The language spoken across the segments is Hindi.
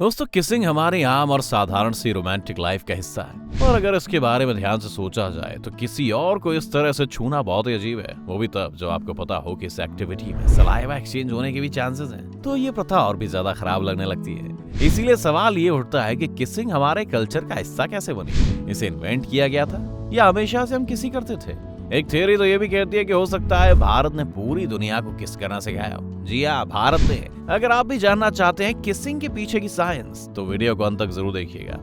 दोस्तों, किसिंग हमारी आम और साधारण सी रोमांटिक लाइफ का हिस्सा है और अगर इसके बारे में ध्यान से सोचा जाए तो किसी और को इस तरह से छूना बहुत ही अजीब है, वो भी तब जब आपको पता हो कि इस एक्टिविटी में सलाइवा एक्सचेंज होने के भी चांसेस हैं। तो ये प्रथा और भी ज्यादा खराब लगने लगती है। इसीलिए सवाल ये उठता है कि किसिंग हमारे कल्चर का हिस्सा कैसे बनी? इसे इन्वेंट किया गया था या हमेशा से हम किसी करते थे? एक थ्योरी तो ये भी कहती है कि हो सकता है भारत ने पूरी दुनिया को किस करना सिखाया हो। जी हाँ, भारत ने। अगर आप भी जानना चाहते हैं किसिंग के पीछे की साइंस तो वीडियो को अंत तक जरूर देखिएगा।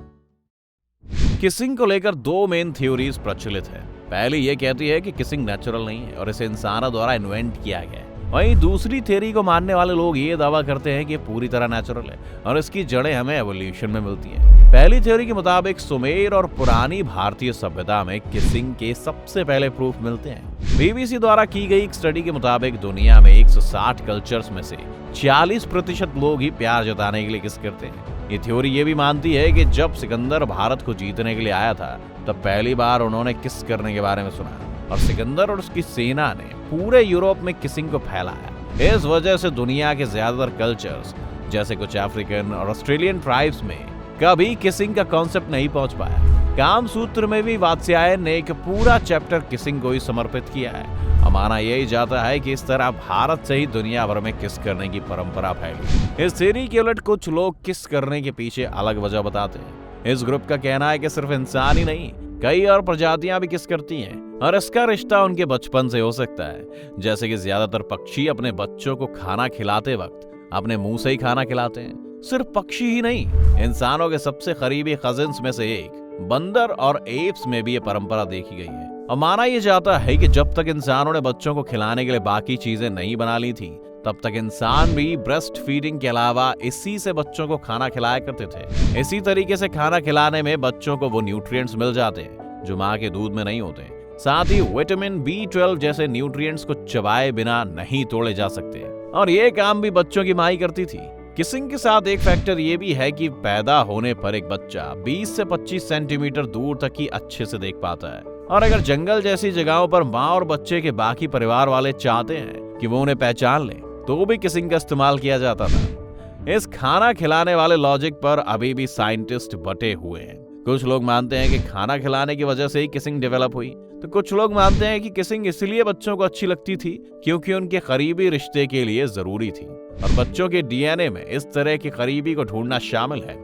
किसिंग को लेकर दो मेन थ्योरीज प्रचलित है। पहली ये कहती है कि किसिंग नेचुरल नहीं है और इसे इंसानों द्वारा इन्वेंट किया गया है। वहीं दूसरी थ्योरी को मानने वाले लोग ये दावा करते हैं कि ये पूरी तरह नेचुरल है और इसकी जड़ें हमें एवोल्यूशन में मिलती हैं। पहली थ्योरी के मुताबिक सुमेर और पुरानी भारतीय सभ्यता में किसिंग के सबसे पहले प्रूफ मिलते हैं। बीबीसी द्वारा की गई एक स्टडी के मुताबिक दुनिया में 160 कल्चर्स में से 40% लोग ही प्यार जताने के लिए किस करते हैं। ये थ्योरी ये भी मानती है कि जब सिकंदर भारत को जीतने के लिए आया था तब पहली बार उन्होंने किस करने के बारे में सुना और सिकंदर और उसकी सेना ने पूरे यूरोप में किसिंग को फैलाया। इस वजह से दुनिया के ज्यादातर कल्चर्स जैसे कुछ अफ्रीकन और ऑस्ट्रेलियन ट्राइब्स में कभी किसिंग का कॉन्सेप्ट नहीं पहुंच पाया। कामसूत्र में भी वात्स्यायन ने एक पूरा चैप्टर किसिंग को ही समर्पित किया है। माना यही जाता है कि इस तरह भारत से ही दुनिया भर में किस करने की परंपरा फैली। इस थ्योरी के उलट कुछ लोग किस करने के पीछे अलग वजह बताते हैं। इस ग्रुप का कहना है कि सिर्फ इंसान ही नहीं, कई और प्रजातियां भी किस करती हैं और इसका रिश्ता उनके बचपन से हो सकता है। जैसे कि ज्यादातर पक्षी अपने बच्चों को खाना खिलाते वक्त अपने मुंह से ही खाना खिलाते हैं। सिर्फ पक्षी ही नहीं, इंसानों के सबसे करीबी कजिन्स में से एक बंदर और एप्स में भी ये परंपरा देखी गई है। और माना यह जाता है कि जब तक इंसानों ने बच्चों को खिलाने के लिए बाकी चीजें नहीं बना ली थी तब तक इंसान भी ब्रेस्ट फीडिंग के अलावा इसी से बच्चों को खाना खिलाया करते थे। इसी तरीके से खाना खिलाने में बच्चों को वो न्यूट्रिएंट्स मिल जाते हैं जो माँ के दूध में नहीं होते। साथ ही विटामिन B12 जैसे न्यूट्रिएंट्स को चबाए बिना नहीं तोड़े जा सकते और ये काम भी बच्चों की माँ ही करती थी। किसिंग के साथ एक फैक्टर ये भी है कि पैदा होने पर एक बच्चा 20 से 25 सेंटीमीटर दूर तक ही अच्छे से देख पाता है और अगर जंगल जैसी जगहों पर माँ और बच्चे के बाकी परिवार वाले चाहते हैं कि वो उन्हें पहचान लें तो भी किसिंग का इस्तेमाल किया जाता था। इस खाना खिलाने वाले लॉजिक पर अभी भी साइंटिस्ट बटे हुए हैं। कुछ लोग मानते हैं कि खाना खिलाने की वजह से ही किसिंग डेवलप हुई, तो कुछ लोग मानते हैं कि किसिंग इसलिए बच्चों को अच्छी लगती थी क्योंकि उनके करीबी रिश्ते के लिए जरूरी थी और बच्चों के डीएनए में इस तरह की करीबी को ढूंढना शामिल है।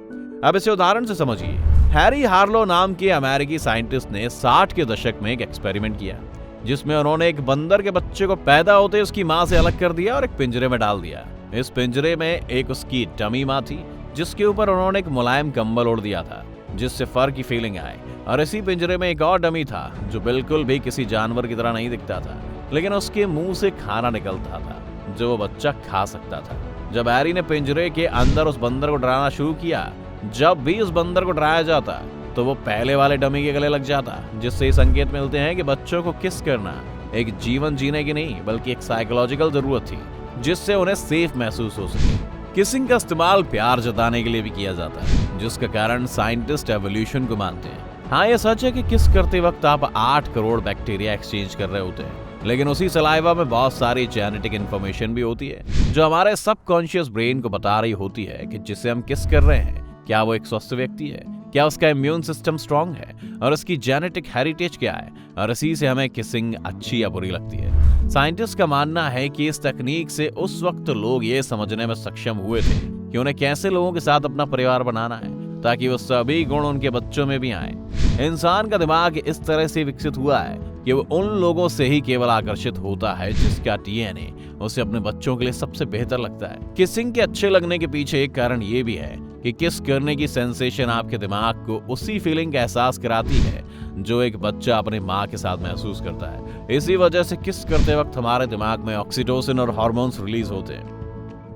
अब इसे उदाहरण से समझिए। हैरी हार्लो नाम के अमेरिकी साइंटिस्ट ने 60 के दशक में एक एक्सपेरिमेंट किया जिसमें उन्होंने एक बंदर के बच्चे को पैदा होते उसकी माँ से अलग कर दिया और एक पिंजरे में डाल दिया। इस पिंजरे में एक उसकी डमी माँ थी जिसके ऊपर उन्होंने एक मुलायम कंबल ओढ़ दिया था जिससे फर की फीलिंग आए और इसी पिंजरे में एक और डमी था जो बिल्कुल भी किसी जानवर की तरह नहीं दिखता था लेकिन उसके मुंह से खाना निकलता था जो वो बच्चा खा सकता था। जब हैरी ने पिंजरे के अंदर उस बंदर को डराना शुरू किया, जब भी उस बंदर को डराया जाता तो वो पहले वाले डमी के गले लग जाता, जिससे ये संकेत मिलते हैं कि बच्चों को किस करना एक जीवन जीने की नहीं बल्कि एक साइकोलॉजिकल जरूरत थी जिससे उन्हें सेफ महसूस हो सके। किसिंग का इस्तेमाल प्यार जताने के लिए भी किया जाता है जिसका कारण साइंटिस्ट एवोल्यूशन को मानते हैं। हाँ, ये सच है कि किस करते वक्त आप 8 करोड़ बैक्टीरिया एक्सचेंज कर रहे होते हैं लेकिन उसी सलाइवा में बहुत सारी जेनेटिक इन्फॉर्मेशन भी होती है जो हमारे सबकॉन्शियस ब्रेन को बता रही होती है कि जिसे हम किस कर रहे हैं क्या वो एक स्वस्थ व्यक्ति है, क्या उसका इम्यून सिस्टम स्ट्रांग है और उसकी जेनेटिक हेरिटेज क्या है और इसी से हमें किसिंग अच्छी या बुरी लगती है। साइंटिस्ट का मानना है कि इस तकनीक से उस वक्त लोग ये समझने में सक्षम हुए थे कि उन्हें कैसे लोगों के साथ अपना परिवार बनाना है ताकि वो सभी गुण उनके बच्चों में भी आए। इंसान का दिमाग इस तरह से विकसित हुआ है कि वो उन लोगों से ही केवल आकर्षित होता है जिसका डीएनए उसे अपने बच्चों के लिए सबसे बेहतर लगता है। किसिंग के अच्छे लगने के पीछे एक कारण ये भी है कि किस करने की सेंसेशन आपके दिमाग को उसी फीलिंग का एहसास कराती है जो एक बच्चा अपने माँ के साथ महसूस करता है। इसी वजह से किस करते वक्त हमारे दिमाग में ऑक्सीटोसिन और हार्मोन्स रिलीज होते हैं।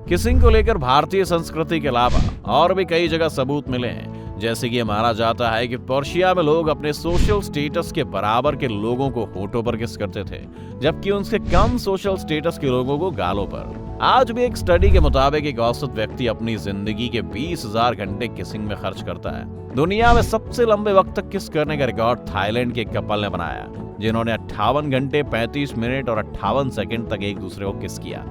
किसिंग को लेकर भारतीय संस्कृति के अलावा और भी कई जगह सबूत मिले हैं, जैसे कि माना जाता है कि पर्शिया में लोग अपने सोशल स्टेटस के बराबर के लोगों को होठों पर किस करते थे जबकि उनसे कम सोशल स्टेटस के लोगों को गालों पर। आज भी एक स्टडी के मुताबिक एक औसत व्यक्ति अपनी जिंदगी के 20,000 घंटे किसिंग में खर्च करता है। दुनिया में सबसे लंबे वक्त तक किस करने का रिकॉर्ड थाईलैंड के कपल ने बनाया, जिन्होंने 58 घंटे 35 मिनट और 58 सेकंड तक एक दूसरे को किस किया।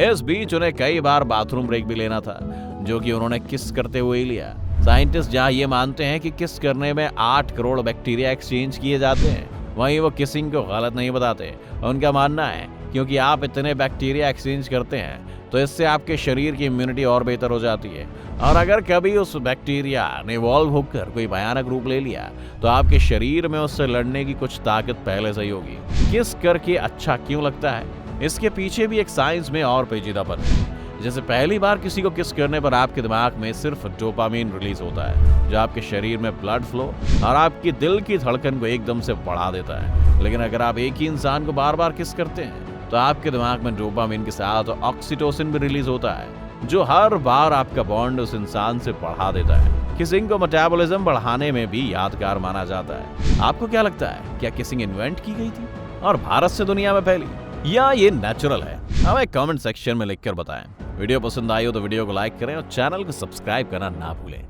इस बीच उन्हें कई बार बाथरूम ब्रेक भी लेना था, जो कि उन्होंने किस करते हुए ही लिया। साइंटिस्ट जहां ये मानते हैं कि किस करने में 8 करोड़ बैक्टीरिया एक्सचेंज किए जाते हैं, वहीं वो किसिंग को गलत नहीं बताते। उनका मानना है क्योंकि आप इतने बैक्टीरिया एक्सचेंज करते हैं तो इससे आपके शरीर की इम्यूनिटी और बेहतर हो जाती है, और अगर कभी उस बैक्टीरिया ने इवॉल्व होकर कोई भयानक रूप ले लिया तो आपके शरीर में उससे लड़ने की कुछ ताकत पहले से ही होगी। किस करके अच्छा क्यों लगता है, इसके पीछे भी एक साइंस में और पेचीदापन है। जैसे पहली बार किसी को किस करने पर आपके दिमाग में सिर्फ डोपामिन रिलीज होता है, जो आपके शरीर में ब्लड फ्लो और आपकी दिल की धड़कन को एकदम से बढ़ा देता है। लेकिन अगर आप एक ही इंसान को बार बार किस करते हैं तो आपके दिमाग में डोपामिन के साथ ऑक्सीटोसिन भी रिलीज होता है, जो हर बार आपका बॉन्ड उस इंसान से बढ़ा देता है। किसिंग को मेटाबॉलिज्म बढ़ाने में भी यादगार माना जाता है। आपको क्या लगता है, क्या किसिंग इन्वेंट की गई थी और भारत से दुनिया में फैली, या ये नेचुरल है? हमें कमेंट सेक्शन में लिखकर बताएं। वीडियो पसंद आई हो तो वीडियो को लाइक करें और चैनल को सब्सक्राइब करना ना भूलें।